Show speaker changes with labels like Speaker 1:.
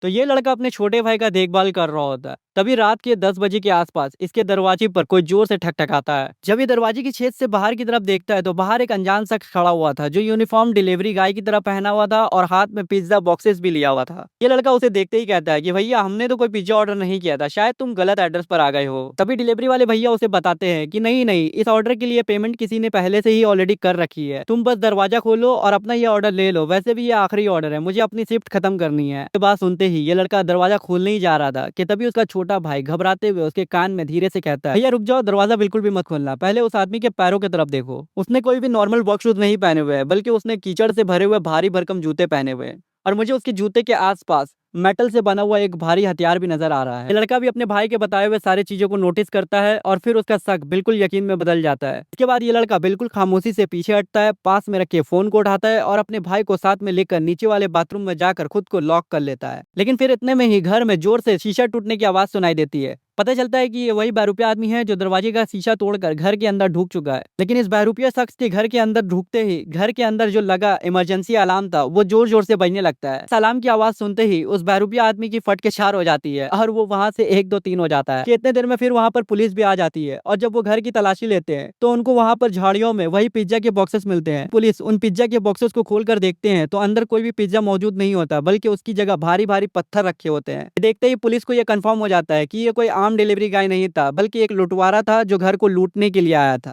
Speaker 1: तो ये लड़का अपने छोटे भाई का देखभाल कर रहा होता है। तभी रात के 10 बजे के आसपास इसके दरवाजे पर कोई जोर से ठकठकाता है। जब ये दरवाजे की छेद से बाहर की तरफ देखता है तो बाहर एक अनजान शख्स खड़ा हुआ था, जो यूनिफॉर्म डिलीवरी गाय की तरह पहना हुआ था और हाथ में पिज्जा बॉक्सेस भी लिया हुआ था। ये लड़का उसे देखते ही कहता है कि भैया, हमने तो कोई पिज्जा ऑर्डर नहीं किया था, शायद तुम गलत एड्रेस पर आ गए हो। तभी डिलीवरी वाले भैया उसे बताते हैं कि नहीं नहीं, इस ऑर्डर के लिए पेमेंट किसी ने पहले से ही ऑलरेडी कर रखी है, तुम बस दरवाजा खोलो और अपना ये ऑर्डर ले लो। वैसे भी ये आखिरी ऑर्डर है, मुझे अपनी शिफ्ट खत्म करनी है। ये बात सुनते ही ये लड़का दरवाजा खोलने ही जा रहा था कि तभी उसका छोटा भाई घबराते हुए उसके कान में धीरे से कहता है, भैया रुक जाओ, दरवाजा बिल्कुल भी मत खोलना, पहले उस आदमी के पैरों की तरफ देखो। उसने कोई भी नॉर्मल बॉक्स शूज नहीं पहने हुए हैं, बल्कि उसने कीचड़ से भरे हुए भारी भरकम जूते पहने हुए हैं। और मुझे उसके जूते के आसपास मेटल से बना हुआ एक भारी हथियार भी नजर आ रहा है। ये लड़का भी अपने भाई के बताए हुए सारी चीजों को नोटिस करता है और फिर उसका शक बिल्कुल यकीन में बदल जाता है। इसके बाद ये लड़का बिल्कुल खामोशी से पीछे हटता है, पास में रखे फोन को उठाता है और अपने भाई को साथ में लेकर नीचे वाले बाथरूम में जाकर खुद को लॉक कर लेता है। लेकिन फिर इतने में ही घर में जोर से शीशा टूटने की आवाज सुनाई देती है। पता चलता है कि ये वही बहरूपिया आदमी है जो दरवाजे का शीशा तोड़कर घर के अंदर ढुक चुका है। लेकिन इस बहरूपिया शख्स के घर के अंदर ढुकते ही घर के अंदर जो लगा इमरजेंसी अलार्म था वो जोर जोर से बजने लगता है। इस अलार्म की आवाज सुनते ही उस बहरूपिया आदमी की फट के चार हो जाती है और वो वहां से 1 2 3 हो जाता है। कि इतने देर में फिर वहां पर पुलिस भी आ जाती है और जब वो घर की तलाशी लेते हैं तो उनको वहां पर झाड़ियों में वही पिज्जा के बॉक्सेस मिलते हैं। पुलिस उन पिज्जा के बॉक्सेस को खोल कर देखते हैं तो अंदर कोई भी पिज्जा मौजूद नहीं होता, बल्कि उसकी जगह भारी भारी पत्थर रखे होते हैं। देखते ही पुलिस को यह कंफर्म हो जाता है कि ये कोई आम डिलीवरी गाय नहीं था, बल्कि एक लुटवारा था जो घर को लूटने के लिए आया था।